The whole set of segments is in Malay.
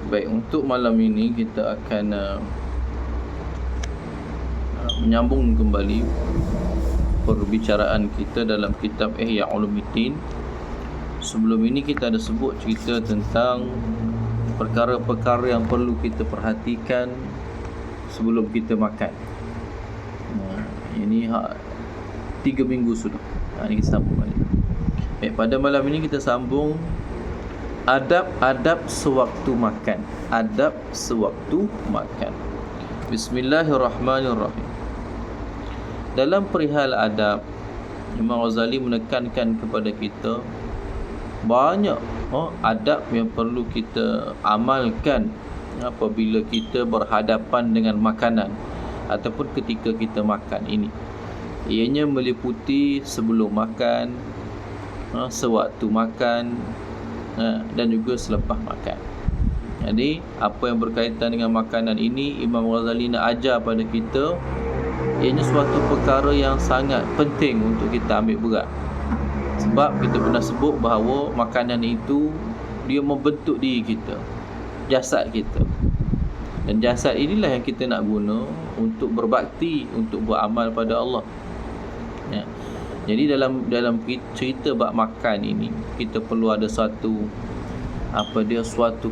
Baik, untuk malam ini kita akan menyambung kembali perbicaraan kita dalam kitab Ihya Ulumuddin. Sebelum ini kita ada sebut cerita tentang perkara-perkara yang perlu kita perhatikan sebelum kita makan. Ini 3 minggu sudah. Ini kita sambung balik. Baik, pada malam ini kita sambung adab-adab sewaktu makan. Adab sewaktu makan. Bismillahirrahmanirrahim. Dalam perihal adab, Imam Ghazali menekankan kepada kita banyak adab yang perlu kita amalkan apabila kita berhadapan dengan makanan ataupun ketika kita makan ini. Ianya meliputi sebelum makan, sewaktu makan, dan juga selepas makan. Jadi apa yang berkaitan dengan makanan ini, Imam Ghazali nak ajar pada kita, ianya suatu perkara yang sangat penting untuk kita ambil berat. Sebab kita pernah sebut bahawa makanan itu dia membentuk diri kita, jasad kita. Dan jasad inilah yang kita nak guna untuk berbakti, untuk beramal pada Allah. Jadi dalam cerita bab makan ini, kita perlu ada suatu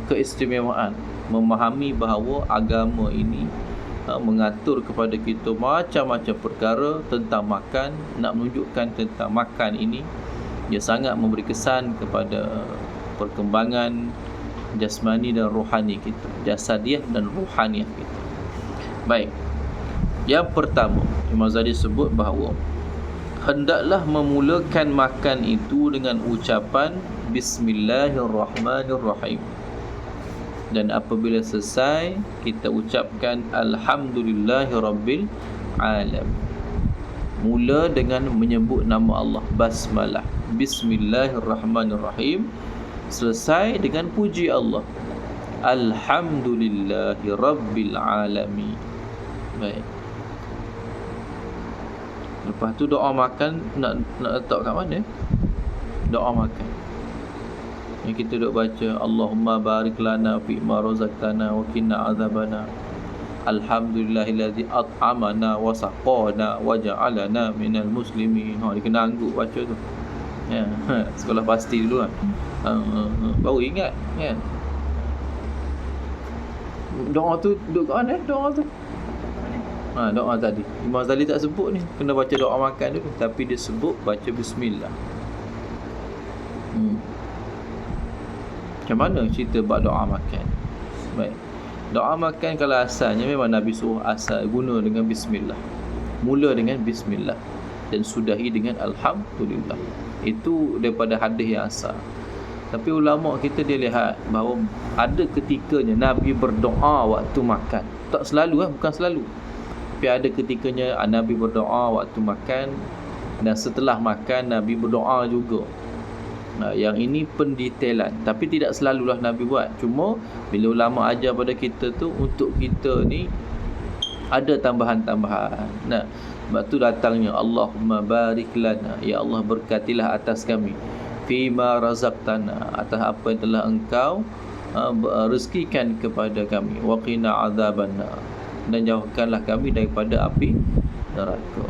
keistimewaan, memahami bahawa agama ini mengatur kepada kita macam-macam perkara tentang makan, nak menunjukkan tentang makan ini dia sangat memberi kesan kepada perkembangan jasmani dan rohani kita, jasadiah dan rohaniah kita. Baik, yang pertama Imam Ghazali sebut bahawa hendaklah memulakan makan itu dengan ucapan Bismillahirrahmanirrahim. Dan apabila selesai, kita ucapkan Alhamdulillahirabbil alamin. Mula dengan menyebut nama Allah, basmalah, Bismillahirrahmanirrahim. Selesai dengan puji Allah, Alhamdulillahirabbil alamin. Baik. Lepas tu doa makan nak letak kat mana? Doa makan yang kita duk baca, Allahumma barik lana fi ma razaqtana wa qina azabana. Alhamdulillahilladzi at'amana wa saqana wa ja'alana minal muslimin. Dia kena angguk baca tu. Ya, sekolah pasti dulu kan. Baru ingat kan. Doa tu duk kat mana doa tu? Doa tadi Imam Ghazali tak sebut ni, kena baca doa makan dulu, tapi dia sebut baca bismillah. Macam mana cerita bab doa makan? Baik, doa makan kalau asalnya memang Nabi suruh asal guna dengan bismillah, mula dengan bismillah dan sudahi dengan alhamdulillah. Itu daripada hadis yang asal. Tapi ulama kita dia lihat bahawa ada ketikanya Nabi berdoa waktu makan. Tak selalu bukan selalu. Tapi ada ketikanya Nabi berdoa waktu makan, dan setelah makan Nabi berdoa juga. Yang ini pendetailan, tapi tidak selalulah Nabi buat. Cuma bila ulama ajar pada kita tu, untuk kita ni ada tambahan-tambahan. Sebab tu datangnya Allahumma barik lana, ya Allah berkatilah atas kami, fima razaqtana, atas apa yang telah engkau rezekikan kepada kami, wa qina azabannar, dan jauhkanlah kami daripada api neraka.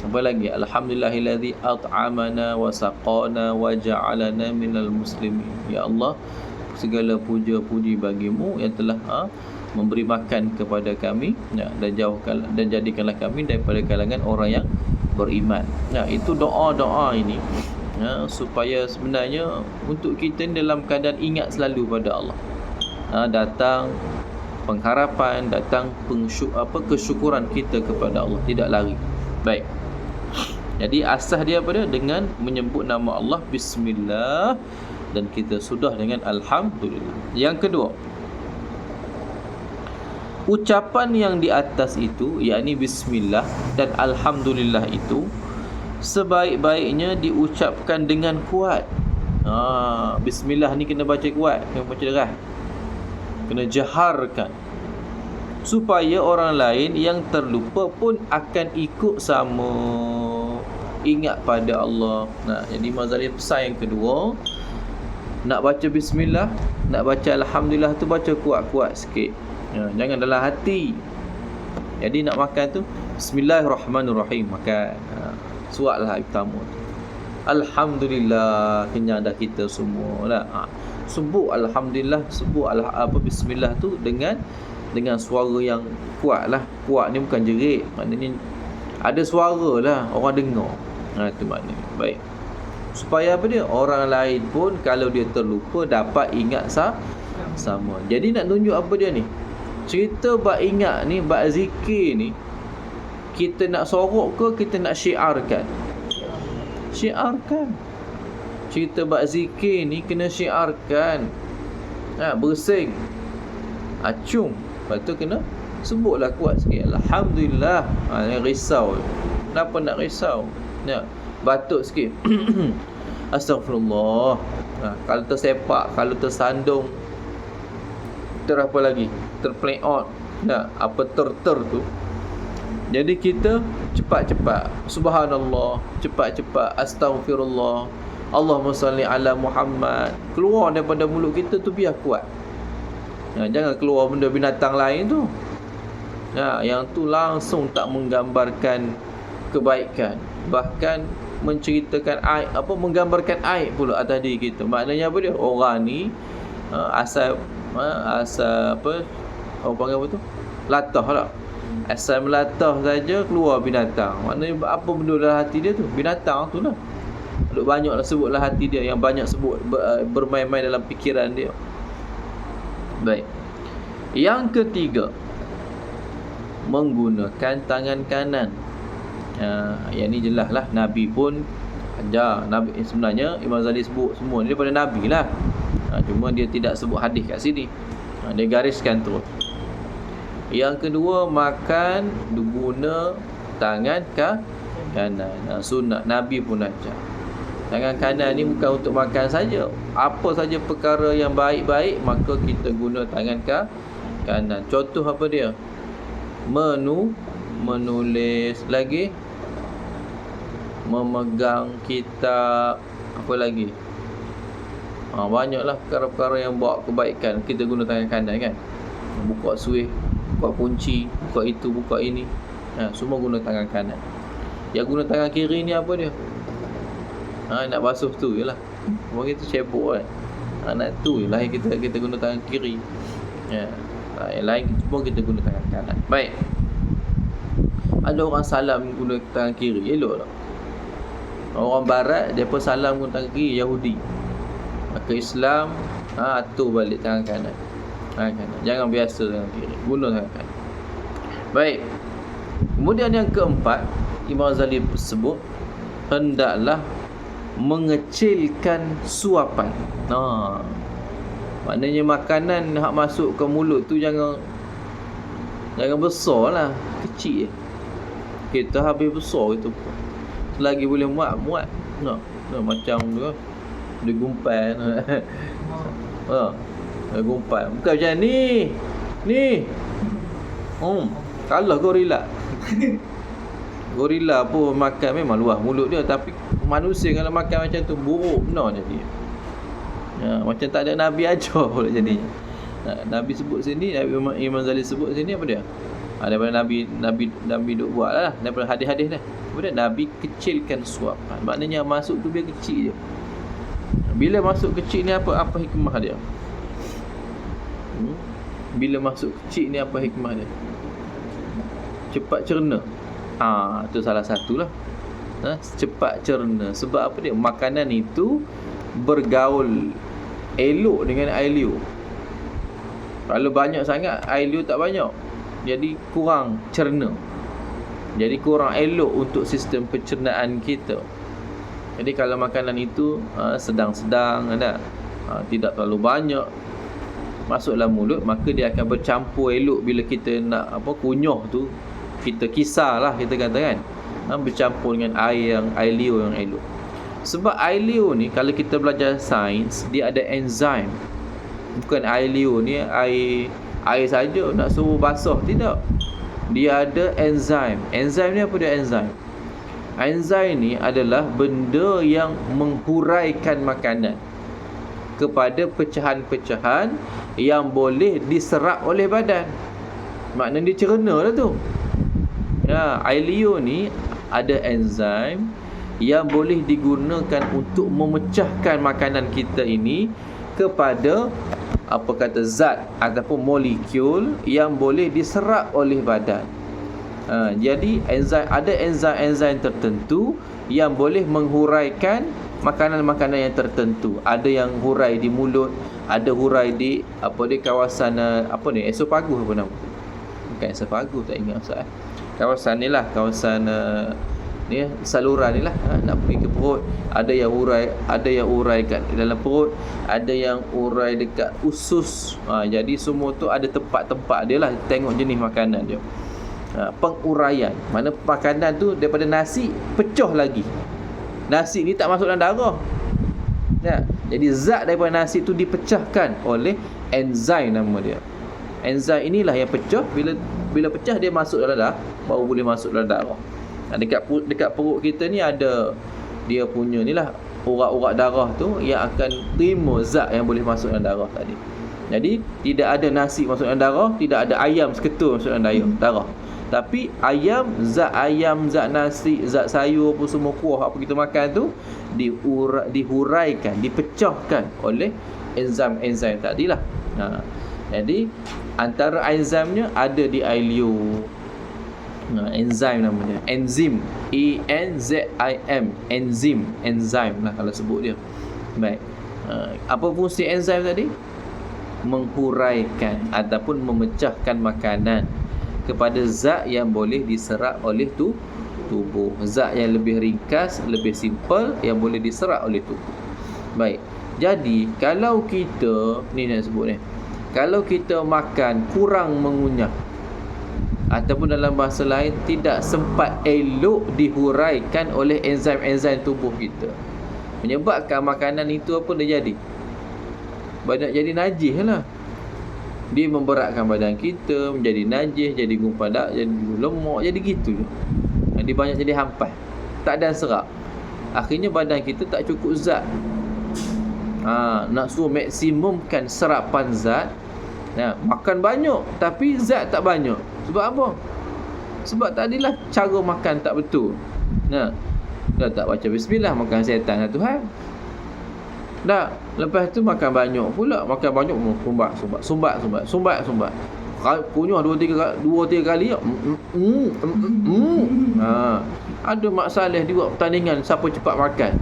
Apa lagi? Alhamdulillahilladzi at'amana wa saqana wa ja'alana minal muslimin. Ya Allah, segala puja-puji bagimu yang telah memberi makan kepada kami, dan jadikanlah kami daripada kalangan orang yang beriman. Itu doa-doa ini supaya sebenarnya untuk kita dalam keadaan ingat selalu pada Allah. Datang pengharapan, datang kesyukuran kita kepada Allah, tidak lari. Baik. Jadi asas dia apa dia? Dengan menyebut nama Allah, bismillah, dan kita sudah dengan alhamdulillah. Yang kedua, ucapan yang di atas itu, yakni bismillah dan alhamdulillah itu, sebaik-baiknya diucapkan dengan kuat. Bismillah ni kena baca kuat, kena baca deras, kena jaharkan, supaya orang lain yang terlupa pun akan ikut sama, ingat pada Allah. Jadi Imam Ghazali pesan yang kedua, Nak baca bismillah, nak baca alhamdulillah tu baca kuat-kuat sikit. Jangan dalam hati. Jadi nak makan tu bismillahirrahmanirrahim makan. Suatlah pertama tu. Alhamdulillah, kenyang dah kita semua lah. Sebut alhamdulillah, sebut bismillah tu dengan suara yang kuat lah. Kuat ni bukan jerit, maknanya ada suara lah, orang dengar. Itu maknanya. Baik. Supaya apa dia? Orang lain pun kalau dia terlupa dapat ingat sama. Jadi nak tunjuk apa dia ni? Cerita bab ingat ni, bab zikir ni, kita nak sorok ke kita nak syiarkan? Syiarkan. Cerita bab zikir ni kena syiarkan. Bersing. Acung. Lepas tu kena sebutlah kuat sikit. Alhamdulillah. Jangan risau. Kenapa nak risau? Batuk sikit. Astaghfirullah. Kalau tersepak, kalau tersandung, apa lagi? Terpleot. Apa ter tu. Jadi kita cepat-cepat. Subhanallah. Cepat-cepat. Astaghfirullah. Allahumma salli ala Muhammad. Keluar daripada mulut kita tu biar kuat. Jangan keluar benda binatang lain tu. Yang tu langsung tak menggambarkan kebaikan. Bahkan menceritakan aib, menggambarkan aib pula atas diri kita. Maknanya apa dia? Orang ni asal orang panggil apa tu? Latah lah. Asal melatah saja keluar binatang. Maknanya apa benda dalam hati dia tu? Binatang tu lah. Banyaklah sebutlah hati dia, yang banyak sebut bermain-main dalam fikiran dia. Baik. Yang ketiga, menggunakan tangan kanan. Yang ni jelas lah, Nabi pun ajar. Nabi sebenarnya Imam Ghazali sebut semua ni daripada Nabi lah. Cuma dia tidak sebut hadis kat sini. Dia gariskan tu. Yang kedua, makan guna tangan kanan. Sunat Nabi pun ajar. Tangan kanan ni bukan untuk makan saja. Apa saja perkara yang baik-baik, maka kita guna tangan kanan. Contoh apa dia? Menulis lagi, memegang kitab, apa lagi? Banyaklah perkara-perkara yang bawa kebaikan, kita guna tangan kanan kan. Buka suih, buka kunci, buka itu, buka ini, semua guna tangan kanan. Yang guna tangan kiri ni apa dia? Nak basuh tu je lah. Orang kita cebok kan. Nak tu je lah kita guna tangan kiri. Yang lain semua kita guna tangan kanan. Baik. Ada orang salam guna tangan kiri, elok tak? Orang barat dia pun salam guna tangan kiri, Yahudi. Maka Islam atur balik tangan kanan. Jangan biasa tangan kiri, guna tangan kanan. Baik. Kemudian yang keempat, Imam Ghazali sebut hendaklah mengecilkan suapan. Maknanya makanan hak masuk ke mulut tu jangan besar lah, kecil je. Kita habis besar itu selagi boleh muat. Macam tu dia gumpai. Gumpai bukan macam ni. Kalah gorila pun makan memang luah mulut dia, tapi manusia kalau makan macam tu buruk benar jadi. Macam tak ada Nabi ajar pula jadinya. Nabi sebut sini, Imam Ghazali sebut sini apa dia? Daripada Nabi duk buat lah, daripada hadis-hadis dah. Kemudian Nabi kecilkan suapan. Maknanya masuk tu biar kecil je. Bila masuk kecil ni apa hikmah dia? Bila masuk kecil ni apa hikmah dia? Cepat cerna. Itu salah satulah. Cepat cerna. Sebab apa dia? Makanan itu bergaul elok dengan air liur. Kalau banyak sangat, air liur tak banyak, jadi kurang cerna. Jadi kurang elok untuk sistem pencernaan kita. Jadi kalau makanan itu sedang-sedang, tidak terlalu banyak masuk dalam mulut, maka dia akan bercampur elok. Bila kita nak kunyah tu, kita kisarlah, kita kata kan, bercampur dengan air liur yang elok. Sebab air liur ni, kalau kita belajar sains, dia ada enzim. Bukan air liur ni air saja nak suruh basah, tidak. Dia ada enzim. Enzim ni apa dia? Enzim ni adalah benda yang menghuraikan makanan. kepada pecahan-pecahan yang boleh diserap oleh badan. Maknanya dia cerna lah tu. Air liur ni ada enzim yang boleh digunakan untuk memecahkan makanan kita ini kepada zat ataupun molekul yang boleh diserap oleh badan. Jadi ada enzim tertentu yang boleh menghuraikan makanan-makanan yang tertentu. Ada yang hurai di mulut, ada hurai di kawasan esofagus apa nama? Bukan esofagus, tak ingat Ustaz. Kawasan ni lah, kawasan saluran ni lah, nak pergi ke perut. Ada yang urai kat dalam perut, ada yang urai dekat usus. Jadi semua tu ada tempat-tempat dia lah. Tengok jenis makanan dia. Penguraian, mana makanan tu daripada nasi pecah lagi. Nasi ni tak masuk dalam darah. Jadi zat daripada nasi tu dipecahkan oleh enzim, nama dia. Enzim inilah yang pecah. Bila pecah dia masuk dalam darah, baru boleh masuk dalam darah. Dekat perut kita ni ada dia punya ni lah, urat-urat darah tu yang akan terima zat yang boleh masuk dalam darah tadi. Jadi tidak ada nasi masuk dalam darah, tidak ada ayam seketul masuk dalam darah. Tapi ayam, zat nasi, zat sayur apa semua, kuah apa kita makan tu dihuraikan, dipecahkan oleh enzim tadilah. Jadi antara enzimnya ada di air liur. Enzim namanya, enzim, enzim lah kalau sebut dia. Baik. Apa fungsi enzim tadi? Menghuraikan ataupun memecahkan makanan kepada zat yang boleh diserap oleh tubuh. Zat yang lebih ringkas, lebih simple, yang boleh diserap oleh tubuh. Baik. Jadi kalau kita kalau kita makan kurang mengunyah, ataupun dalam bahasa lain tidak sempat elok dihuraikan oleh enzim-enzim tubuh kita, menyebabkan makanan itu apa dia jadi? Banyak jadi najis lah. Dia memberatkan badan kita, menjadi najis, jadi gumpal dak, jadi lemak, jadi gitu je. Dia banyak jadi hampas, tak ada serap. Akhirnya badan kita tak cukup zat. Nak suruh maksimumkan serapan zat, makan banyak tapi zat tak banyak. Sebab apa? Sebab tadilah cara makan tak betul. Dah tak baca bismillah, makan syaitan lah Tuhan. Lepas tu makan banyak pula. Makan banyak sumbat. Kunyah 2-3 kali. Ada masalah di buat pertandingan siapa cepat makan.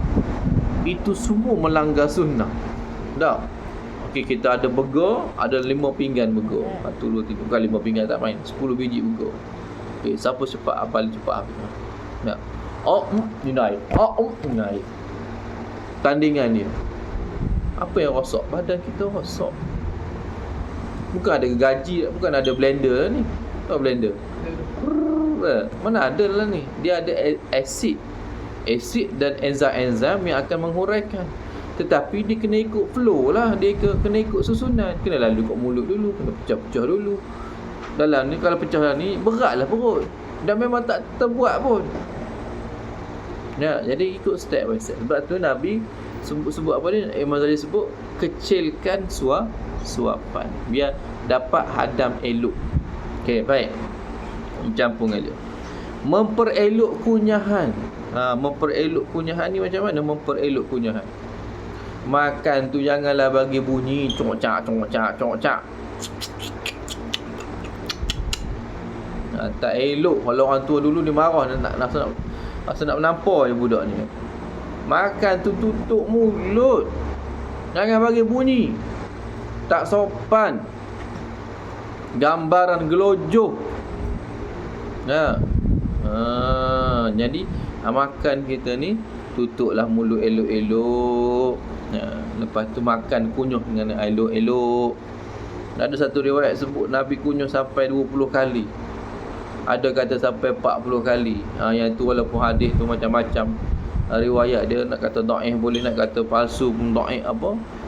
Itu semua melanggar sunnah. Okey, kita ada burger, ada 5 pinggan burger. 1, 2, 3, bukan 5 pinggan tak main, 10 biji burger. Okey, siapa cepat habis. Ni naik. Tandingan dia. Apa yang rosak? Badan kita rosak. Bukan ada gaji, bukan ada blender lah ni. Apa blender? Mana ada lah ni. Dia ada asid dan enzim yang akan menghuraikan. Tetapi dia kena ikut flow lah. Dia kena ikut susunan. Kena lalu kat mulut dulu, kena pecah-pecah dulu. Dalam ni kalau pecah ni beratlah perut, dan memang tak terbuat pun. Jadi ikut step by step. Sebab tu Nabi sebut apa ni? Imam Ghazali sebut kecilkan suapan biar dapat hadam elok. Okey, baik. Campur aja. Memperelok kunyahan. Memperelok kunyahan ni macam mana? Memperelok kunyahan. Makan tu janganlah bagi bunyi cocak. Tak elok. Kalau orang tua dulu dia marah, nak menampar je budak ni. Makan tu tutup mulut, jangan bagi bunyi, tak sopan, gambaran gelojoh. Jadi makan kita ni tutuplah mulut elok-elok. Lepas tu makan kunyuh dengan elok-elok. Ada satu riwayat sebut Nabi kunyuh sampai 20 kali. Ada kata sampai 40 kali. Yang tu walaupun hadis tu macam-macam riwayat dia, nak kata dhaif boleh, nak kata palsu pun dhaif,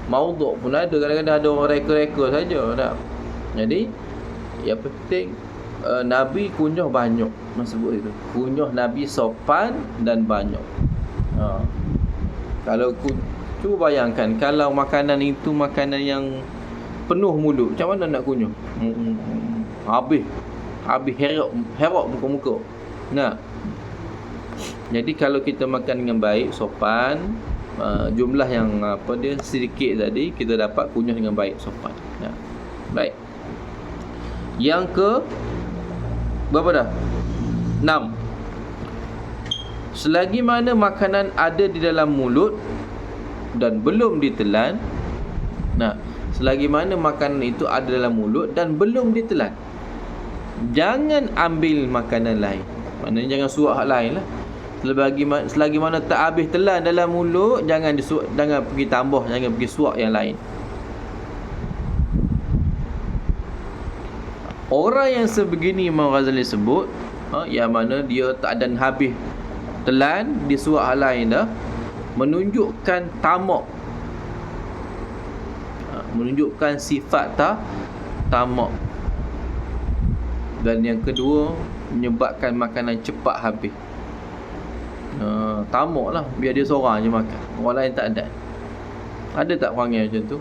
maudhu' pun ada. Kadang-kadang ada orang reka-reka saja. Jadi yang penting Nabi kunyuh banyak. Sebut itu kunyuh Nabi sopan dan banyak. Kalau Cuba bayangkan kalau makanan itu makanan yang penuh mulut, macam mana nak kunyah? Habis herok muka-muka. Nah, jadi kalau kita makan dengan baik, sopan, jumlah yang sedikit tadi, kita dapat kunyah dengan baik, sopan. Nah, baik. Yang ke berapa dah? 6. Selagi mana makanan ada di dalam mulut dan belum ditelan. Nah, selagi mana makanan itu ada dalam mulut dan belum ditelan, jangan ambil makanan lain. Maknanya jangan suap hak lain lah. Selagi mana tak habis telan dalam mulut, jangan pergi tambah, jangan pergi suap yang lain. Orang yang sebegini Imam Ghazali sebut, yang mana dia tak ada habis telan, disuap hal lain dah, menunjukkan tamak, menunjukkan sifat tamak. Dan yang kedua, menyebabkan makanan cepat habis. Tamak lah, biar dia seorang je makan, orang lain tak ada. Ada tak orang yang macam tu?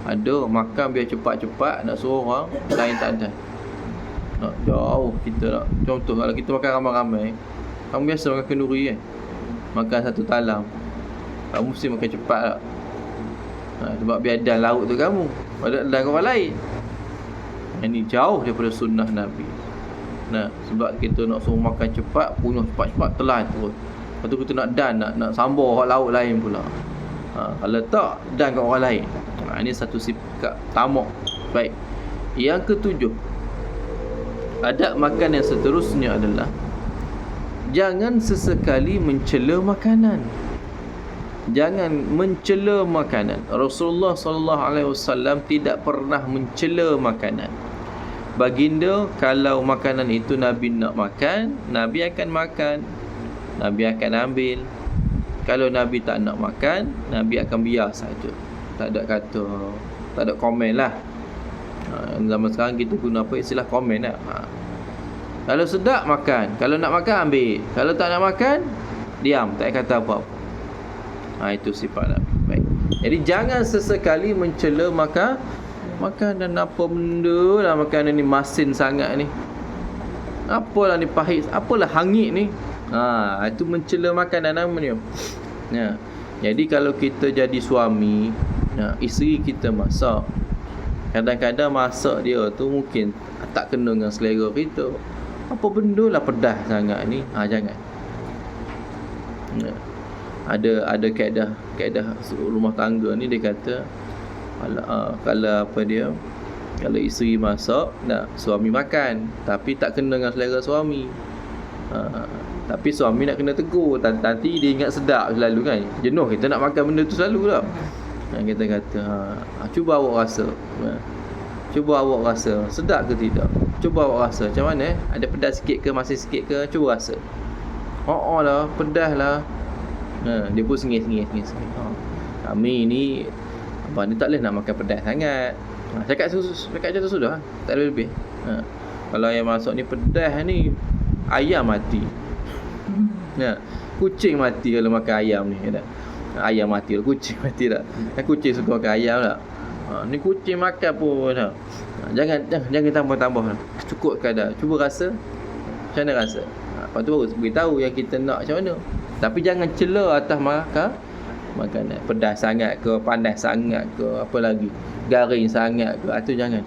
Ada, makan biar cepat-cepat, nak suruh orang lain tak ada. Nak jauh kita nak. Contoh kalau kita makan ramai-ramai, kamu biasa makan kenduri kan, makan satu talam, kamu mesti makan cepat tak? Sebab biar dan lauk tu kamu, pada dan orang lain. Ini jauh daripada sunnah Nabi. Nah, sebab kita nak suruh makan cepat, punya cepat-cepat telan terus. Lepas tu kita nak dan, nak sambal lauk lain pula. Kalau tak, dan kat orang lain. Ini satu sifat tamak. Baik. Yang ketujuh, adab makan yang seterusnya adalah jangan sesekali mencela makanan. Jangan mencela makanan. Rasulullah SAW tidak pernah mencela makanan. Baginda, kalau makanan itu Nabi nak makan, Nabi akan makan, Nabi akan ambil. Kalau Nabi tak nak makan, Nabi akan biar saja. Tak ada kata, tak ada komen lah. Zaman sekarang kita guna apa istilah komen lah. Kalau sedap makan, kalau nak makan ambil, kalau tak nak makan diam, tak kata apa-apa. Itu sifat Nabi. Baik. Jadi jangan sesekali mencela makanan. Apa benda lah makanan ni masin sangat ni, apalah ni pahit, apalah hangit ni. Itu mencela makanan namanya. Jadi kalau kita jadi suami, isteri kita masak, kadang-kadang masak dia tu mungkin tak kena dengan selera kita. Apa benda lah pedas sangat ni. Jangan. Ada kaedah rumah tangga ni, dia kata kalau isteri masak, suami makan, tapi tak kena dengan selera suami, tapi suami nak kena tegur. Nanti dia ingat sedap selalu kan, jenuh kita nak makan benda tu selalu tak. Kita kata cuba awak rasa sedap ke tidak. Cuba awak rasa macam mana, ada pedas sikit ke, masih sikit ke, cuba rasa. Lah pedas lah. Dia pun sengih. Kami ni abang ni tak boleh nak makan pedas sangat. Cakap macam tu sudah, tak ada lebih. Kalau yang masuk ni pedas ni, ayam mati. Kucing mati kalau makan ayam ni tak? Ayam mati lah, kucing mati tak? Kucing suka makan ayam tak? Ni kucing makan pun tak? Jangan tambah-tambah lah. Cukup kadar. Cuba rasa macam mana rasa. Lepas tu baru beritahu yang kita nak macam mana. Tapi jangan cela atas makanan. Pedas sangat ke, panas sangat ke, apa lagi, garing sangat ke, itu jangan.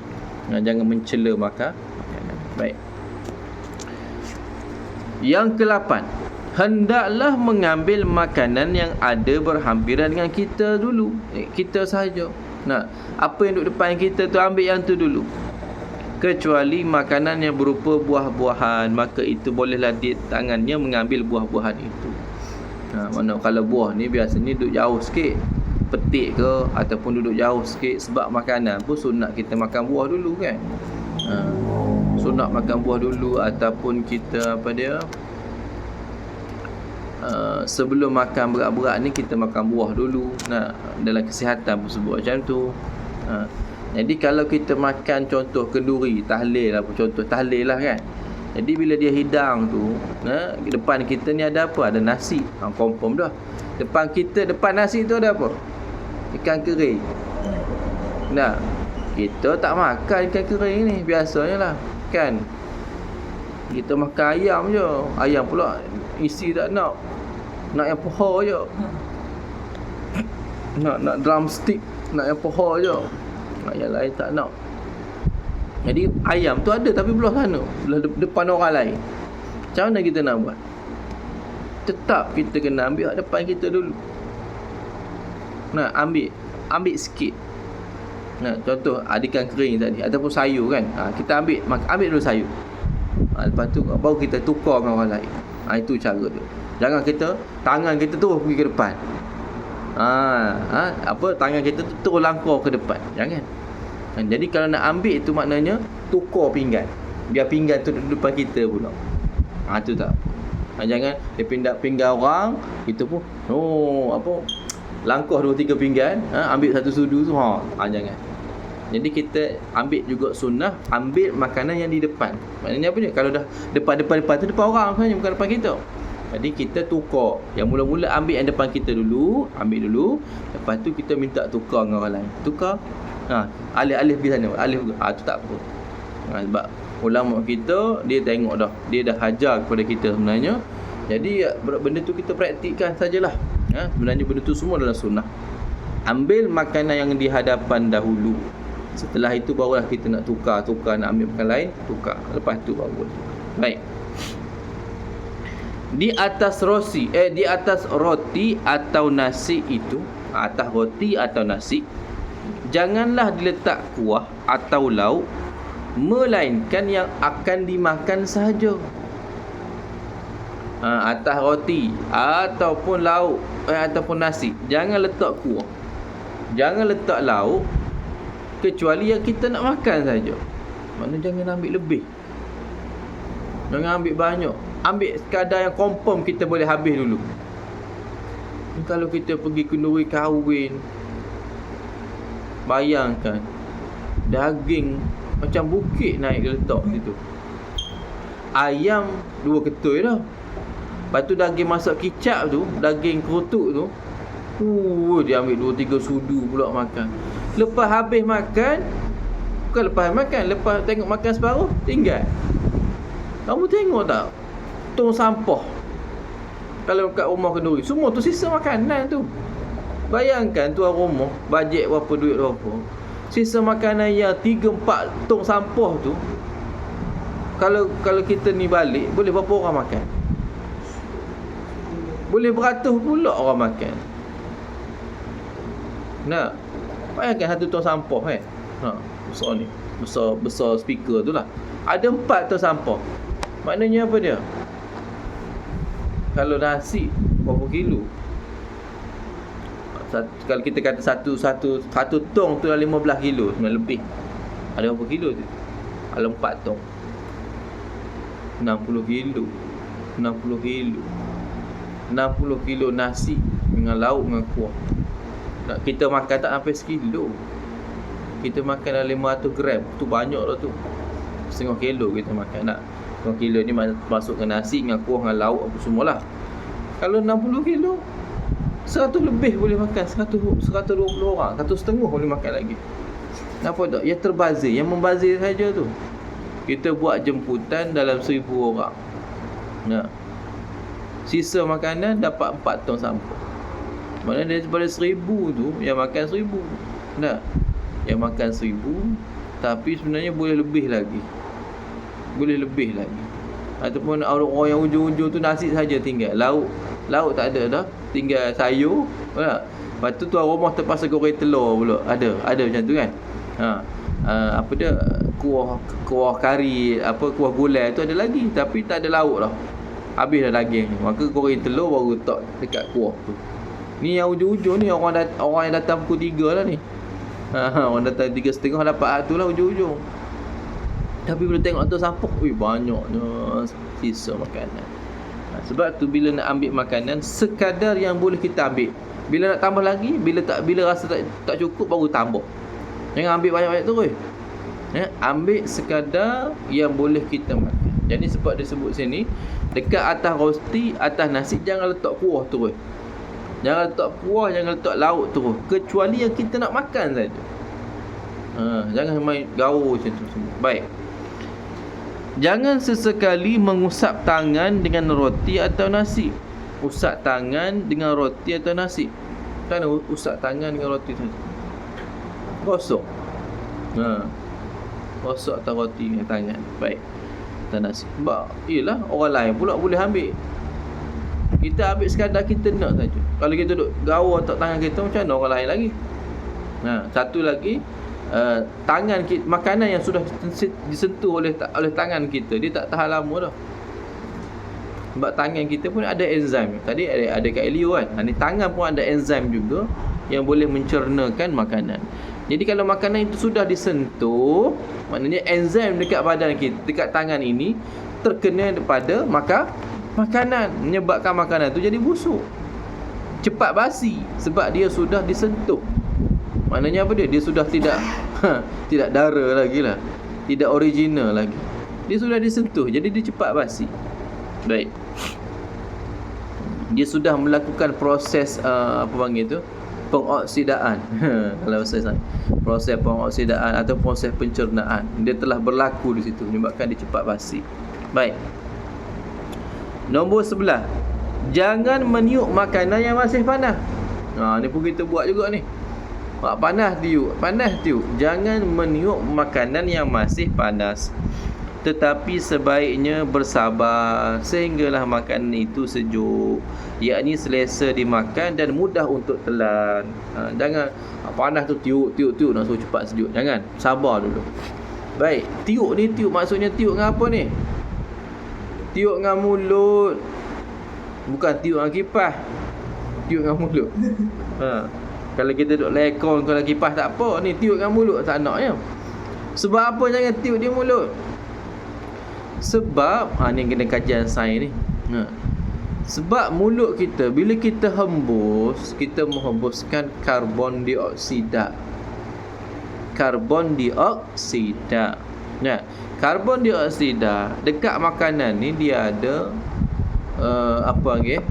Jangan mencela makanan. Baik. Yang ke-8, hendaklah mengambil makanan yang ada berhampiran dengan kita dulu. Kita sahaja. Apa yang duduk depan kita tu, ambil yang tu dulu. Kecuali makanan yang berupa buah-buahan, maka itu bolehlah di tangannya mengambil buah-buahan itu. Mana kalau buah ni biasanya duduk jauh sikit, petik ke, ataupun duduk jauh sikit. Sebab makanan pun sunat kita makan buah dulu kan. Sunat makan buah dulu, ataupun kita sebelum makan berat-berat ni kita makan buah dulu. Dalam kesihatan pun sebut macam tu. Jadi kalau kita makan contoh kenduri, tahlil lah, contoh tahlil lah kan. Jadi bila dia hidang tu, depan kita ni ada apa? Ada nasi. Confirm dah. Depan kita, depan nasi tu ada apa? Ikan kering. Nah, kita tak makan ikan kering ni, biasanya lah kan. Kita makan ayam je. Ayam pula isi tak nak. Nak yang paha je. Nak drumstick, nak yang paha je. Nak yang lain tak nak. Jadi ayam tu ada tapi belah sana, belah depan orang lain. Macam mana kita nak buat? Tetap kita kena ambil depan kita dulu. Nah, ambil sikit. Nah, contoh ada ikan kering tadi ataupun sayur kan. Kita ambil dulu sayur. Lepas tu baru kita tukar dengan orang lain. Itu cara tu. Jangan tangan kita terus pergi ke depan. Tangan kita tu terus langkah ke depan. Jangan. Jadi kalau nak ambil tu maknanya tukar pinggan. Biar pinggan tu duduk depan kita pula. Tu tak apa. Jangan dia pindah pinggan orang, kita pun langkah 2-3 pinggan, ambil satu sudu tu. Jangan. Jadi kita ambil juga sunnah, ambil makanan yang di depan. Maknanya apa dia? Kalau dah depan tu depan orang sebenarnya, bukan depan kita. Jadi kita tukar. Yang mula-mula ambil yang depan kita dulu, ambil dulu. Lepas tu kita minta tukar dengan orang lain. Tukar. Alih-alih pergi sana. Tu tak apa. Sebab ulama kita, dia tengok dah. Dia dah ajar kepada kita sebenarnya. Jadi benda tu kita praktikkan sajalah. Sebenarnya benda tu semua adalah sunnah. Ambil makanan yang di hadapan dahulu. Setelah itu barulah kita nak tukar, nak ambil makanan lain, tukar. Lepas tu baru. Baik. Di atas roti atau nasi itu, atas roti atau nasi, janganlah diletak kuah atau lauk, melainkan yang akan dimakan sahaja. Atas roti ataupun lauk ataupun nasi, jangan letak kuah, jangan letak lauk, kecuali yang kita nak makan saja. Maknanya jangan ambil lebih, jangan ambil banyak. Ambil sekadar yang confirm kita boleh habis dulu. Kalau kita pergi kenduri kahwin, bayangkan daging macam bukit naik letak situ. Ayam 2 ketui dah. Lepas tu daging masak kicap tu, daging kerutuk tu, dia ambil 2-3 sudu pula makan. Lepas habis makan, bukan lepas makan, lepas tengok makan separuh, tinggal. Kamu tengok tak? Tong sampah. Kalau kat rumah kenduri, semua tu sisa makanan tu. Bayangkan tuan rumah, bajet berapa, duit berapa. Sisa makanan yang 3-4 tong sampah tu. Kalau kita ni balik, boleh berapa orang makan? Boleh beratus pula orang makan. Nah, bayangkan satu tong sampah besar ni. Besar speaker tu lah. Ada 4 tong sampah. Maknanya apa dia? Kalau nasi berapa kilo? Kalau kita kata satu tong tu dah 15 kilo, sebenarnya lebih. Ada berapa kilo tu? Kalau 4 tong 60 kilo. 60 kilo nasi dengan lauk dengan kuah. Kita makan tak sampai sekilo. Kita makan dah 500 gram. Tu banyak lah tu. Setengah kilo kita makan. Setengah kilo ni masuk ke nasi dengan kuah dengan lauk apa semualah. Kalau 60 kilo, 100 lebih boleh makan. 120 orang, 150 boleh makan lagi. Nampak tak? Yang terbazir, yang membazir saja tu. Kita buat jemputan dalam 1000 orang. Sisa makanan dapat 4 tong sampah. Maknanya daripada 1000 tu, yang makan 1000. Yang makan 1000, tapi sebenarnya boleh lebih lagi. Ataupun orang yang ujung-ujung tu nasi saja tinggal. Lauk tak ada dah, tinggal sayur. Lepas tu tuan rumah terpaksa goreng telur pula. Ada macam tu kan. Apa dia, kuah kari, kuah gulai tu ada lagi, tapi tak ada lauk dah. Habis dah daging ni. Maka goreng telur baru letak dekat kuah tu. Ni yang ujung-ujung ni orang yang datang pukul 3 lah ni. Orang datang 3.30 dapat tu lah ujung-ujung. Tapi bila tengok tu sampah, banyaknya sisa makanan. Sebab tu bila nak ambil makanan, sekadar yang boleh kita ambil. Bila nak tambah lagi, bila rasa tak cukup baru tambah. Jangan ambil banyak-banyak terus. Ambil sekadar yang boleh kita makan. Jadi sebab dia sebut sini, dekat atas roti, atas nasi, jangan letak kuah terus. Jangan letak kuah, jangan letak lauk terus, kecuali yang kita nak makan saja. Jangan main gaul macam tu semua. Baik. Jangan sesekali mengusap tangan dengan roti atau nasi. Usap tangan dengan roti atau nasi. Kan usap tangan dengan roti saja. Gosok. Gosok atau roti dengan tangan. Baik. Atau nasi. Sebab yelah, orang lain pula boleh ambil. Kita ambil sekadar kita nak saja. Kalau kita duduk gaul otak tangan kita, macam mana orang lain lagi? Satu lagi, tangan kita, makanan yang sudah disentuh oleh tangan kita, dia tak tahan lama dah. Sebab tangan kita pun ada enzim. Tadi ada kat Elio kan. Ni tangan pun ada enzim juga yang boleh mencernakan makanan. Jadi kalau makanan itu sudah disentuh, maknanya enzim dekat badan kita, dekat tangan ini terkena daripada makanan, menyebabkan makanan itu jadi busuk, cepat basi, sebab dia sudah disentuh. Maknanya apa dia? Dia sudah tidak tidak dara lagi lah, tidak original lagi. Dia sudah disentuh, jadi dia cepat basi. Baik. Dia sudah melakukan proses apa panggil tu? Pengoksidaan. Kalau saya proses pengoksidaan atau proses pencernaan, dia telah berlaku di situ, menyebabkan dia cepat basi. Baik. Nombor 11. Jangan meniup makanan yang masih panas. Ni pun kita buat juga ni. Panas tiup. Jangan meniup makanan yang masih panas. Tetapi sebaiknya bersabar sehinggalah makanan itu sejuk, yakni selesa dimakan dan mudah untuk telan. Jangan panas tu tiup nak suruh cepat sejuk. Jangan, sabar dulu. Baik, tiup maksudnya tiup dengan apa ni? Tiup dengan mulut. Bukan tiup dengan kipas. Tiup dengan mulut. Kalau kita duduk lekong kalau kipas tak apa, ni tiup dengan mulut tak nak ya. Sebab apa jangan tiup di mulut? Sebab ni kena kajian sains ni. Sebab mulut kita, bila kita hembus, kita menghembuskan karbon dioksida. Karbon dioksida. Karbon dioksida dekat makanan ni dia ada apa lagi?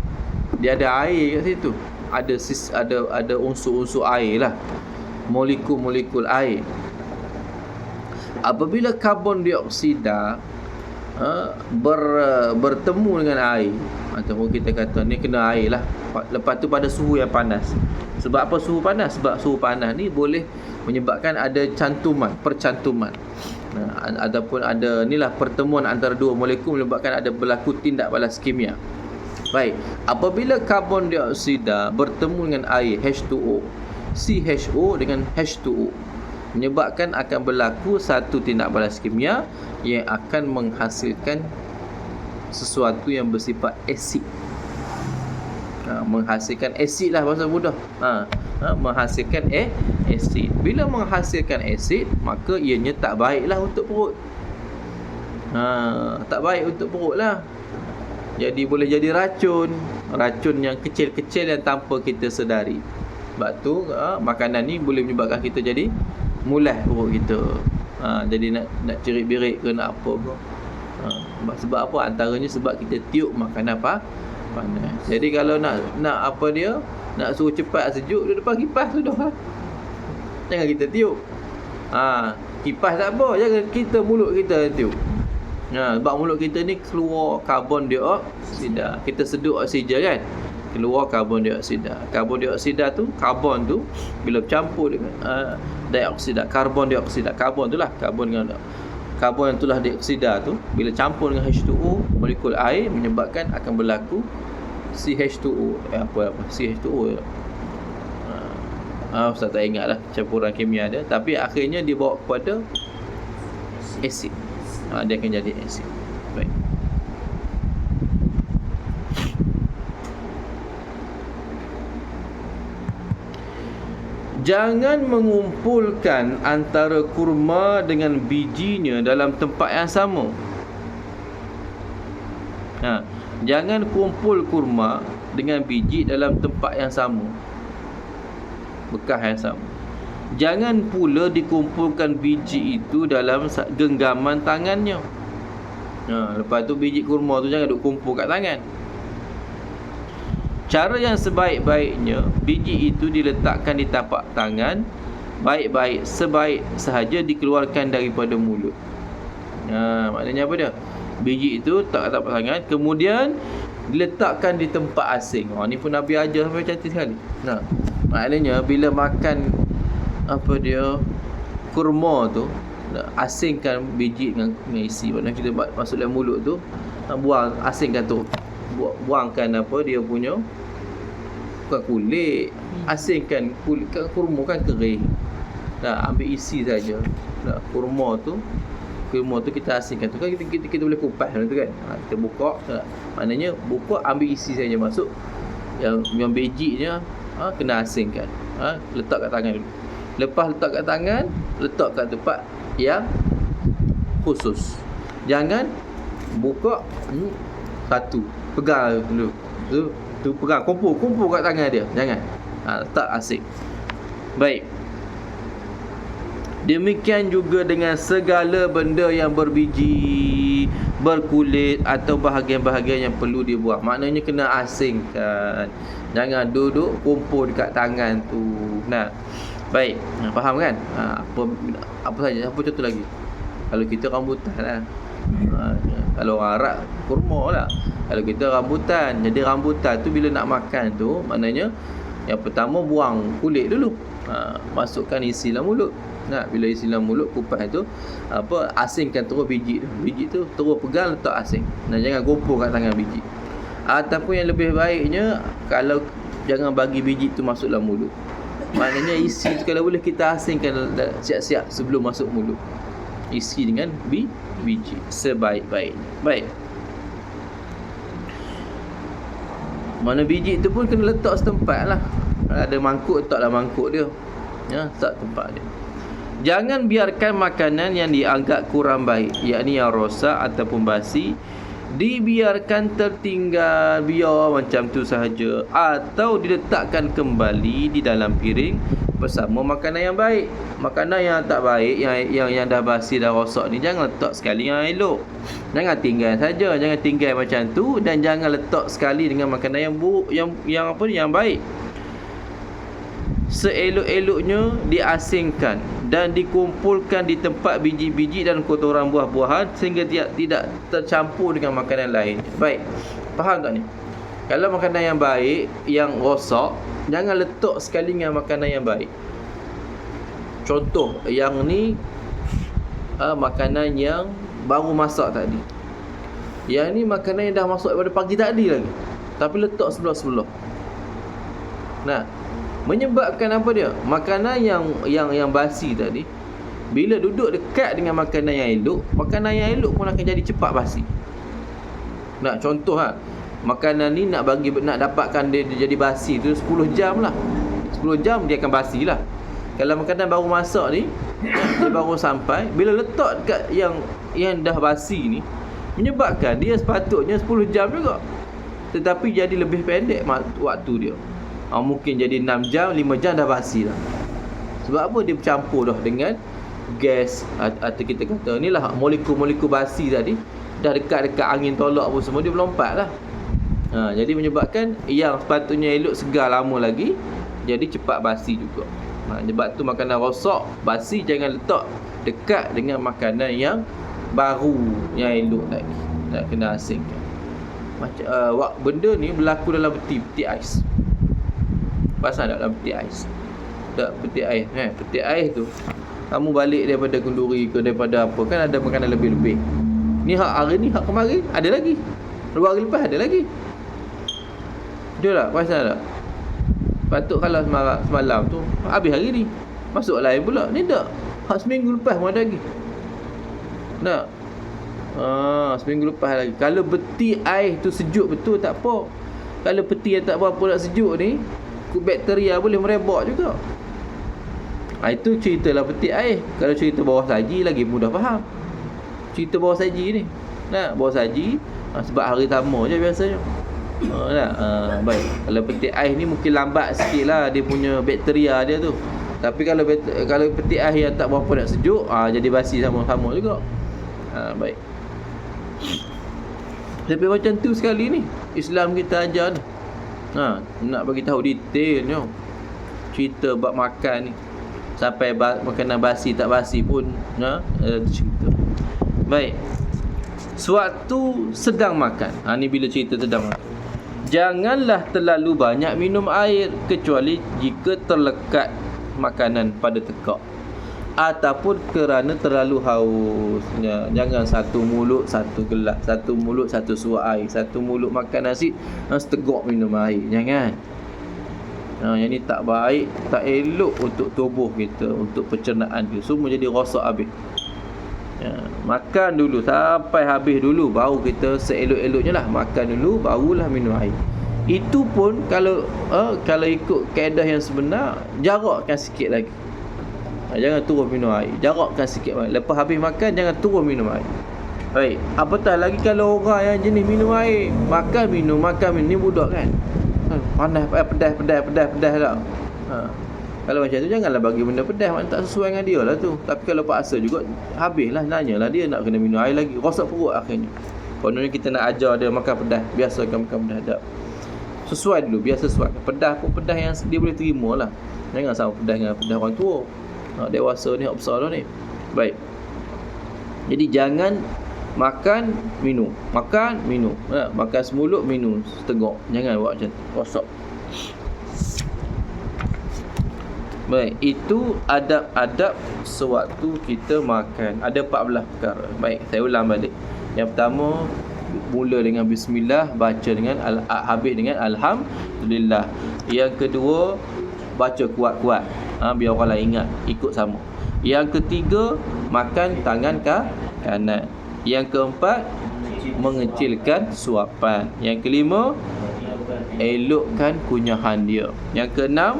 Dia ada air kat situ. Ada unsur-unsur air lah, molekul-molekul air. Apabila karbon dioksida bertemu dengan air, ataupun kita kata ni kena air lah, lepas tu pada suhu yang panas. Sebab apa suhu panas? Sebab suhu panas ni boleh menyebabkan ada percantuman, ataupun ada inilah pertemuan antara dua molekul, menyebabkan ada berlaku tindak balas kimia. Baik, apabila karbon dioksida bertemu dengan air H2O, CHO dengan H2O, menyebabkan akan berlaku satu tindak balas kimia yang akan menghasilkan sesuatu yang bersifat asid. Menghasilkan asid lah bahasa mudah. Menghasilkan asid. Bila menghasilkan asid, maka ianya tak baiklah untuk perut. Tak baik untuk perut lah. Jadi boleh jadi racun yang kecil-kecil yang tanpa kita sedari. Sebab tu makanan ni boleh menyebabkan kita jadi mulas perut kita. Jadi nak cerit-berit ke nak apa ke. Sebab apa? Antaranya sebab kita tiup makanan panas. Jadi kalau nak apa dia, nak suruh cepat sejuk, di depan kipas sudah lah. Jangan kita tiup. Kipas tak apa, jangan kita mulut kita tiup. Sebab mulut kita ni keluar karbon dioksida. Kita sedut oksigen kan, keluar karbon dioksida. Karbon dioksida tu, karbon tu bila bercampur dengan dioksida, karbon dioksida, karbon tu lah, karbon yang itulah dioksida tu bila campur dengan H2O, molekul air, menyebabkan akan berlaku CH2O. CH2O. Ustaz tak ingat lah campuran kimia dia, tapi akhirnya dibawa kepada asid. Dia akan jadi asid. Baik. Jangan mengumpulkan antara kurma dengan bijinya dalam tempat yang sama. Jangan kumpul kurma dengan biji dalam tempat yang sama, bekas yang sama. Jangan pula dikumpulkan biji itu dalam genggaman tangannya. Lepas tu biji kurma tu jangan duk kumpul kat tangan. Cara yang sebaik-baiknya biji itu diletakkan di tapak tangan, baik-baik sebaik sahaja dikeluarkan daripada mulut. Maknanya apa dia? Biji itu tak kat tapak tangan, kemudian diletakkan di tempat asing. Ni pun Nabi ajar sampai cantik sekali. Maknanya bila makan apa dia, kurma tu, asingkan biji dengan isi. Maknanya kita masuk dalam mulut tu, buang, asingkan tu, buangkan apa dia punya, bukan kulit, asingkan kulit. Kurma kan kering, ambil isi saja. Kurma tu kita asingkan tu kan, kita boleh kupas tu kan. Kita buka, maknanya buka, ambil isi saja masuk. Yang bijinya kena asingkan. Letak kat tangan dulu. Lepas letak kat tangan, letak kat tempat yang khusus. Jangan buka satu, pegang dulu. Tu pegang, kumpul kat tangan dia. Jangan. Letak asing. Baik. Demikian juga dengan segala benda yang berbiji, berkulit atau bahagian-bahagian yang perlu dibuang. Maknanya kena asingkan. Jangan duduk kumpul dekat tangan tu. Baik. Faham kan? Apa saja? Apa contoh lagi? Kalau kita rambutan lah. Kalau orang Arab, kurma lah. Kalau kita rambutan. Jadi rambutan tu bila nak makan tu, maknanya yang pertama buang kulit dulu. Masukkan isi dalam mulut. Bila isi dalam mulut, kupas tu, asingkan terus biji tu. Biji tu terus pegang, letak asing. Jangan kumpul kat tangan biji. Ataupun yang lebih baiknya, kalau jangan bagi biji tu masuk dalam mulut. Maknanya isi tu kalau boleh kita asingkan siap-siap sebelum masuk mulut. Isi dengan biji sebaik-baiknya. Baik. Mana biji tu pun kena letak setempat lah. Ada mangkuk, letaklah mangkuk dia. Letak tempat dia. Jangan biarkan makanan yang dianggap kurang baik, yakni yang rosak ataupun basi, dibiarkan tertinggal, biar macam tu sahaja, atau diletakkan kembali di dalam piring bersama makanan yang baik. Makanan yang tak baik, yang dah basi, dah rosak ni, jangan letak sekali yang elok. Jangan tinggal saja, jangan tinggal macam tu, dan jangan letak sekali dengan makanan yang buruk, yang baik. Seelok-eloknya diasingkan dan dikumpulkan di tempat biji-biji dan kotoran buah-buahan sehingga tidak tercampur dengan makanan lain. Baik. Faham tak ni? Kalau makanan yang baik, yang rosak, jangan letak sekali dengan makanan yang baik. Contoh, yang ni makanan yang baru masak tadi. Yang ni makanan yang dah masak daripada pagi tadi lagi, tapi letak sebelah-sebelah. Menyebabkan apa dia? Makanan yang basi tadi, bila duduk dekat dengan makanan yang elok, makanan yang elok pun akan jadi cepat basi. Contoh makanan ni nak dapatkan dia jadi basi tu 10 jam lah. 10 jam dia akan basi lah. Kalau makanan baru masak ni, dia baru sampai, bila letak dekat yang dah basi ni, menyebabkan dia sepatutnya 10 jam juga, tetapi jadi lebih pendek waktu dia. Mungkin jadi 6 jam, 5 jam dah basi dah. Sebab apa? Dia bercampur dah dengan gas, atau kita kata ni lah molekul-molekul basi tadi, dah dekat-dekat angin tolak pun semua, dia melompat lah. Jadi menyebabkan yang sepatutnya elok segar lama lagi, jadi cepat basi juga. Sebab tu makanan rosak, basi, jangan letak dekat dengan makanan yang baru, yang elok lagi. Kena asingkan. Benda ni berlaku dalam peti ais. Pasal dalam peti ais. Peti ais. Peti ais tu, kamu balik daripada kenduri ke daripada apa, kan ada makanan lebih-lebih. Ni hari ni, kemarin ada lagi. 2 hari lepas ada lagi. Betul tak? Pasal tak? Patut kalau semalam tu habis hari ni, masuk lain pula. Ni tak. Seminggu lepas pun ada lagi. Seminggu lepas lagi. Kalau peti ais tu sejuk betul, tak apa. Kalau peti yang tak berapa nak sejuk ni, bakteria boleh merebak juga. Itu cerita lah peti ais. Kalau cerita bawah saji lagi mudah faham. Cerita bawah saji ni, bawah saji, sebab hari sama je biasanya. Baik. Kalau peti ais ni mungkin lambat sikit lah dia punya bakteria dia tu. Tapi kalau peti ais yang tak berapa nak sejuk, jadi basi sama-sama juga. Baik. Tapi macam tu sekali ni Islam kita ajar ni. Nak bagi tahu detailnya cerita bab makan ni, sampai makanan basi tak basi pun cerita. Baik, sewaktu sedang makan, ni bila cerita sedang makan, janganlah terlalu banyak minum air kecuali jika terlekat makanan pada tekak ataupun kerana terlalu haus. Jangan satu mulut satu gelas, satu mulut satu suap air, satu mulut makan nasi setegak minum air. Jangan. Yang ni tak baik, tak elok untuk tubuh kita, untuk pencernaan kita. Semua jadi rosak habis. Makan dulu sampai habis dulu, baru kita seelok-eloknya lah makan dulu, barulah minum air. Itu pun kalau ikut kaedah yang sebenar, jarakkan sikit lagi. Jangan turun minum air, jarakkan sikit lagi. Lepas habis makan jangan turun minum air. Baik, apatah lagi kalau orang yang jenis minum air, makan minum ni budak kan. Panas, pedas tak. Kalau macam tu janganlah bagi benda pedas, maknanya tak sesuai dengan dia lah tu. Tapi kalau paksa juga, habislah, nanyalah dia nak kena minum air lagi, rosak perut akhirnya. Kononnya kita nak ajar dia makan pedas, biasakan makan pedas tak. Sesuai dulu, biar sesuai. Pedas pun pedas yang dia boleh terima lah. Jangan sama pedas dengan pedas orang tua. Dewasa ni, hak besar dah ni. Baik. Jadi jangan makan, minum. Makan, minum. Makan semulut, minum setegak. Jangan buat macam tu, rosak. Baik, itu adab-adab sewaktu kita makan. Ada 14 perkara. Baik, saya ulang balik. Yang pertama, mula dengan bismillah, baca dengan habis dengan alhamdulillah. Yang kedua, baca kuat-kuat, biar orang lain ingat, ikut sama. Yang ketiga, makan tangan kanan. Yang keempat, mengecilkan suapan. Yang kelima, elokkan kunyahan dia. Yang keenam,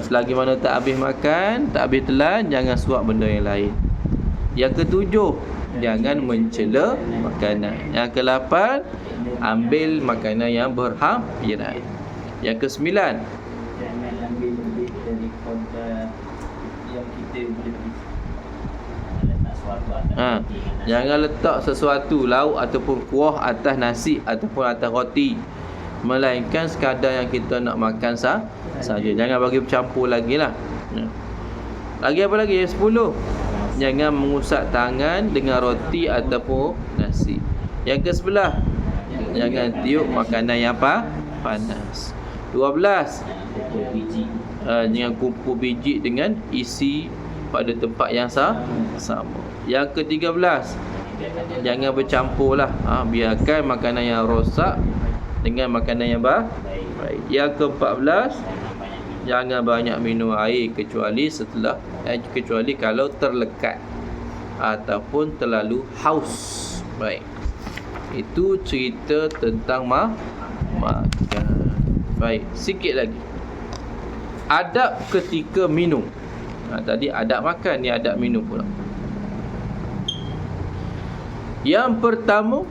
selagi mana tak habis makan, tak habis telan, jangan suap benda yang lain. Yang ketujuh, jangan mencela makanan. Yang ke-8, ambil makanan yang berhampiran. Yang ke-9, jangan ambil lebih daripada yang kita boleh letak sesuatu atas jangan letak sesuatu, lauk ataupun kuah atas nasi ataupun atas roti, melainkan sekadar yang kita nak makan saja. Jangan bagi bercampur lagi lah. Lagi apa lagi? Yang 10, jangan mengusap tangan dengan roti ataupun nasi. Yang ke-11, jangan tiup makanan yang panas. 12, jangan kumpul biji dengan isi pada tempat yang sama. Yang ke-13, jangan bercampur lah. Biarkan makanan yang rosak dengan makanan yang baik. Yang ke-14, jangan banyak minum air kecuali kalau terlekat ataupun terlalu haus. Baik, itu cerita tentang makan. Baik, sikit lagi adab ketika minum. Tadi adab makan, ni adab minum pula. Yang pertama,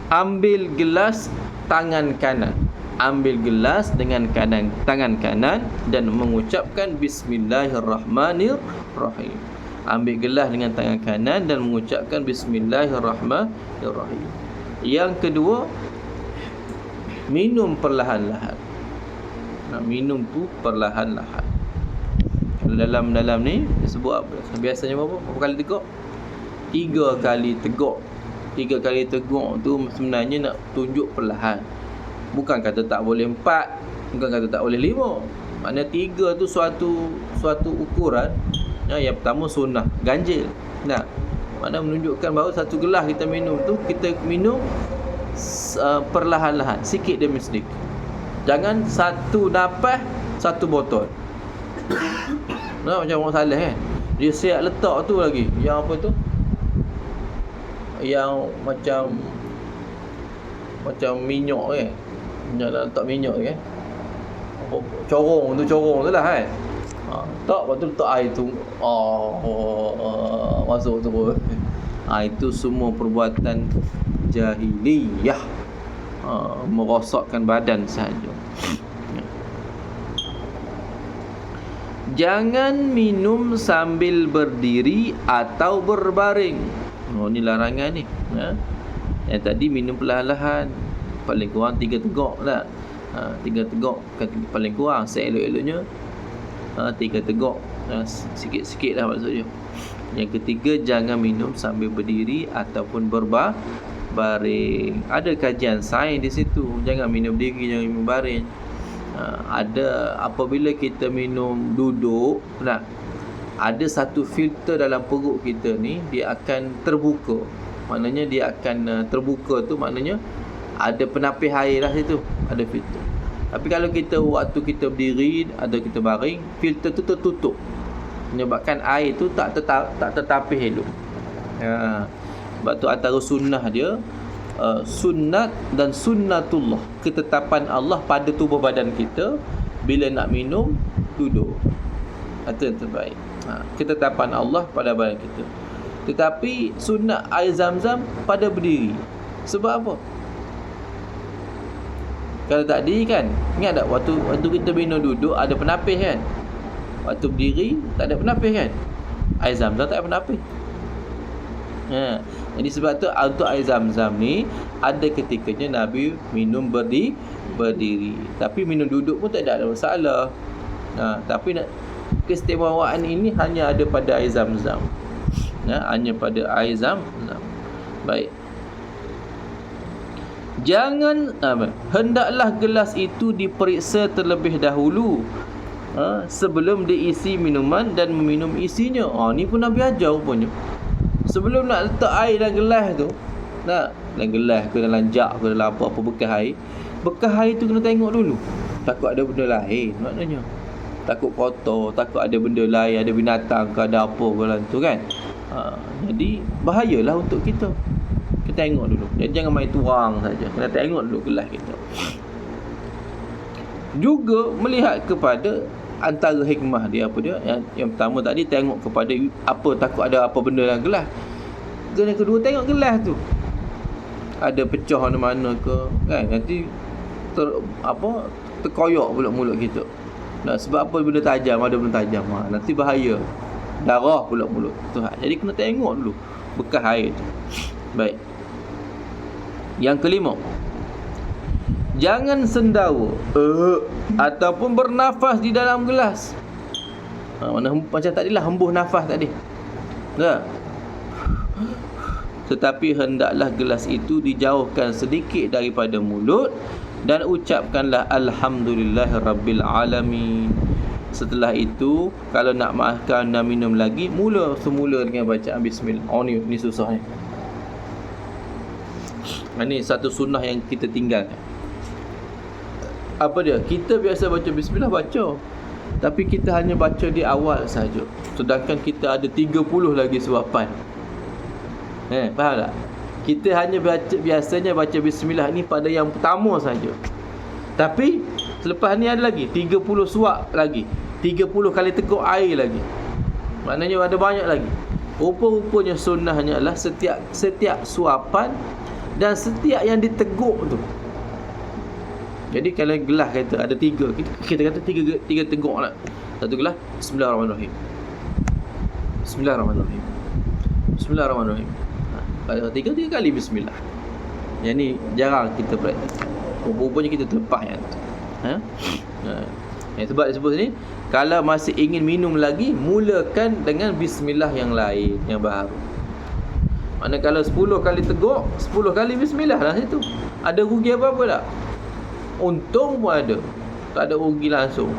ambil gelas tangan kanan. Ambil gelas dengan tangan kanan dan mengucapkan bismillahirrahmanirrahim. Ambil gelas dengan tangan kanan dan mengucapkan bismillahirrahmanirrahim. Yang kedua, minum perlahan-lahan. Minum tu perlahan-lahan. Kalau dalam ni disebut apa? Biasanya berapa kali tegak? 3 kali tegak. 3 kali tegak tu sebenarnya nak tunjuk perlahan. Bukan kata tak boleh 4, bukan kata tak boleh 5. Maknanya 3 tu suatu ukuran. Yang pertama sunnah, ganjil. Maknanya menunjukkan bahawa satu gelas kita minum tu, kita minum perlahan-lahan, sikit demi sedikit. Jangan satu nafas satu botol. Macam orang Saleh kan, dia siap letak tu lagi, yang apa tu, yang macam minyak kan, jangan letak minyak kan, corong tu lah kan. Tak, lepas tu letak air tu, masuk tu. Itu semua perbuatan jahiliyah, merosakkan badan sahaja. Jangan minum sambil berdiri atau berbaring. Ni larangan ni. Yang tadi minum perlahan-lahan, paling kurang 3 tegak lah. 3 teguk kan paling kurang. Seelok-eloknya 3 teguk, sikit-sikit lah maksudnya. Yang ketiga, jangan minum sambil berdiri ataupun baring. Ada kajian sains di situ. Jangan minum diri, jangan minum baring. Ada apabila kita minum duduk, ada satu filter dalam perut kita ni, dia akan terbuka. Maknanya dia akan terbuka tu maknanya ada penapis air lah situ, ada filter. Tapi kalau kita waktu kita berdiri atau kita baring, filter tu tertutup, menyebabkan air tu tak tertapis elok. Sebab tu antara sunnah dia, sunnat dan sunnatullah, ketetapan Allah pada tubuh badan kita bila nak minum duduk. Itu yang terbaik. Ketetapan Allah pada badan kita. Tetapi sunnat air zam-zam pada berdiri. Sebab apa? Kalau tadi kan, ingat tak waktu kita minum duduk ada penapis kan? Waktu berdiri tak ada penapis kan? Air zam-zam tak ada penapis. Jadi sebab tu untuk air zam-zam ni ada ketikanya Nabi minum berdiri. Tapi minum duduk pun tak ada masalah. Tapi keistimewaan ini hanya ada pada air zam-zam. Hanya pada air zam-zam. Baik. Jangan hendaklah gelas itu diperiksa terlebih dahulu sebelum diisi minuman dan meminum isinya. Ni pun Nabi ajar rupanya. Sebelum nak letak air dalam gelas tu, dalam gelas ke dalam jug ke dalam apa-apa bekas air tu kena tengok dulu. Takut ada benda lain maknanya. Takut kotor, takut ada benda lain, ada binatang ke ada apa ke dalam tu kan. Jadi bahayalah untuk kita. Kita tengok dulu. Jadi jangan main tuang saja. Kena tengok dulu gelas kita. Juga melihat kepada antara hikmah dia apa dia? Yang pertama tadi tengok kepada apa, takut ada apa benda dalam gelas. Yang kedua tengok gelas tu. Ada pecah mana-mana ke kan? Nanti terkoyak pula mulut kita. Sebab apa benda tajam, ada benda tajam. Nanti bahaya. Darah pula mulut tu. Jadi kena tengok dulu bekas air tu. Baik. Yang kelima, jangan sendawa ataupun bernafas di dalam gelas. Macam tadilah hembus nafas tadi. Tetapi hendaklah gelas itu dijauhkan sedikit daripada mulut dan ucapkanlah alhamdulillahirabbil alamin. Setelah itu kalau nak makan dan minum lagi, semula dengan bacaan bismillah. Ni susah ni. Ini satu sunnah yang kita tinggalkan. Apa dia? Kita biasa baca bismillah, baca. Tapi kita hanya baca di awal saja. Sedangkan kita ada 30 lagi suapan. Faham tak? Kita hanya biasanya baca bismillah ni pada yang pertama saja. Tapi selepas ni ada lagi 30 suap lagi. 30 kali teguk air lagi. Maknanya ada banyak lagi. Rupa-rupanya sunnahnya adalah setiap suapan dan setiap yang diteguk tu. Jadi kalau gelas kata ada 3, kita kata 3 teguk lah. Satu gelas, bismillahirrahmanirrahim. Bismillahirrahmanirrahim. Bismillahirrahmanirrahim. Kalau 3 kali bismillah. Yang ni jarang kita praktikkan. Rupanya kita terlepas yang tu. Sebab disebut sini, kalau masih ingin minum lagi, mulakan dengan bismillah yang lain, yang baru. Mana kalau 10 kali teguk, 10 kali bismillah lah situ. Ada rugi apa-apa tak? Untung pun ada. Tak ada rugi langsung.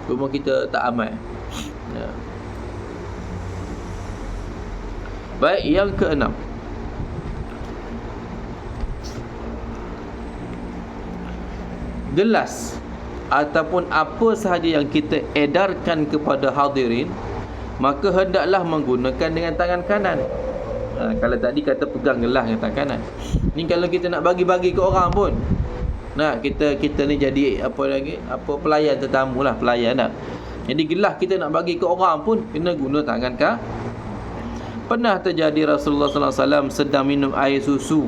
Cuma kita tak amal. Baik, yang keenam, gelas ataupun apa sahaja yang kita edarkan kepada hadirin, maka hendaklah menggunakan dengan tangan kanan. Kalau tadi kata pegang gelas dengan tangan kanan, ni kalau kita nak bagi-bagi ke orang pun, kita ni jadi pelayan tetamu lah, pelayan dah. Jadi gelas kita nak bagi ke orang pun kena guna tangan kanan. Pernah terjadi Rasulullah SAW sedang minum air susu,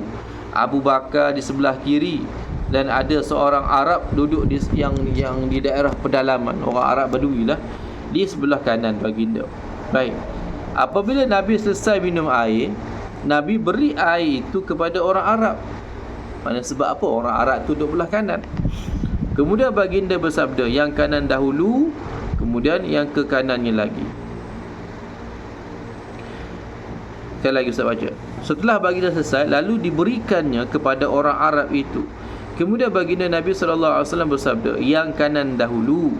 Abu Bakar di sebelah kiri, dan ada seorang Arab duduk yang di daerah pedalaman, orang Arab Badui lah, di sebelah kanan baginda. Baik. Apabila Nabi selesai minum air, Nabi beri air itu kepada orang Arab. Sebab apa? Orang Arab tu duduk belah kanan. Kemudian baginda bersabda, yang kanan dahulu, kemudian yang ke kanannya lagi. Sekali lagi Ustaz baca. Setelah baginda selesai, lalu diberikannya kepada orang Arab itu. Kemudian baginda Nabi SAW bersabda, yang kanan dahulu,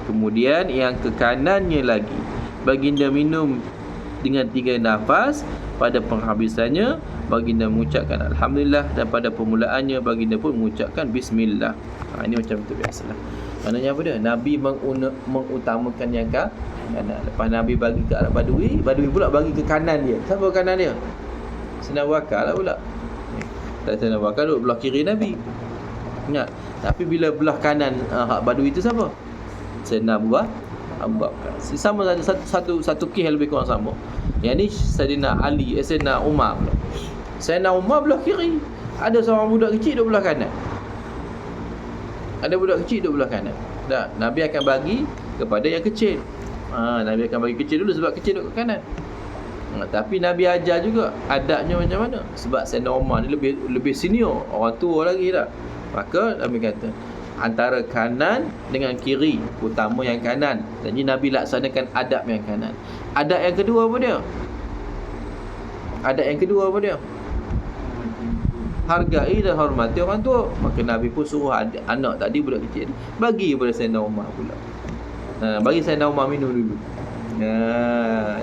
kemudian yang ke kanannya lagi. Baginda minum dengan 3 nafas. Pada penghabisannya baginda mengucapkan Alhamdulillah, dan pada permulaannya baginda pun mengucapkan Bismillah. Ini macam itu biasalah. Maknanya apa dia? Nabi mengutamakan yang kanan. Lepas Nabi bagi ke Arab Badui, Badui pula bagi ke kanan dia. Siapa kanan dia? Sayyidina Abu Bakar lah pula. Sayyidina Abu Bakar duduk belah kiri Nabi. Ingat. Tapi bila belah kanan hak Badui itu siapa? Sayyidina Abu Bakar. Sama satu kes yang lebih kurang sama. Yang ni Sayyidina Ali, Sayyidina Umar pula. Sayyidina Umar belah kiri. Ada seorang budak kecil duduk belah kanan. Ada budak kecil duduk belah kanan. Dah, Nabi akan bagi kepada yang kecil. Nabi akan bagi kecil dulu sebab kecil duduk ke kanan. Tapi Nabi ajar juga adabnya macam mana. Sebab Sayyidina Umar ni lebih senior, orang tua lagi dah. Maka Nabi kata antara kanan dengan kiri, utama yang kanan. Jadi Nabi laksanakan adab yang kanan. Adab yang kedua apa dia? Adab yang kedua apa dia? Hargai dan hormati orang tua. Maka Nabi pun suruh anak tadi, budak kecil, bagi kepada Sayyidina Umar pula. Bagi Sayyidina Umar minum dulu.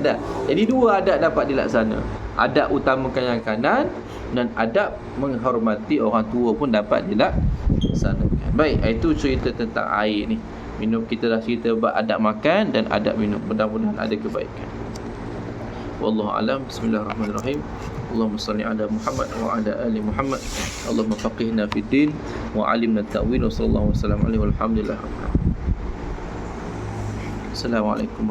Dah. Jadi 2 adab dapat dilaksana. Adab utamakan yang kanan, dan adab menghormati orang tua pun dapat dilaksanakan. Baik, itu cerita tentang air ni. Minum, kita dah cerita adab makan dan adab minum. Mudah-mudahan ada kebaikan. Wallahu alam. Bismillahirrahmanirrahim. Allahumma salli ala Muhammad wa ala ali Muhammad. Allahumma faqihna fid din wa alimna at-ta'wil. Wa sallallahu wasallam alaihi walhamdulillah. Assalamualaikum.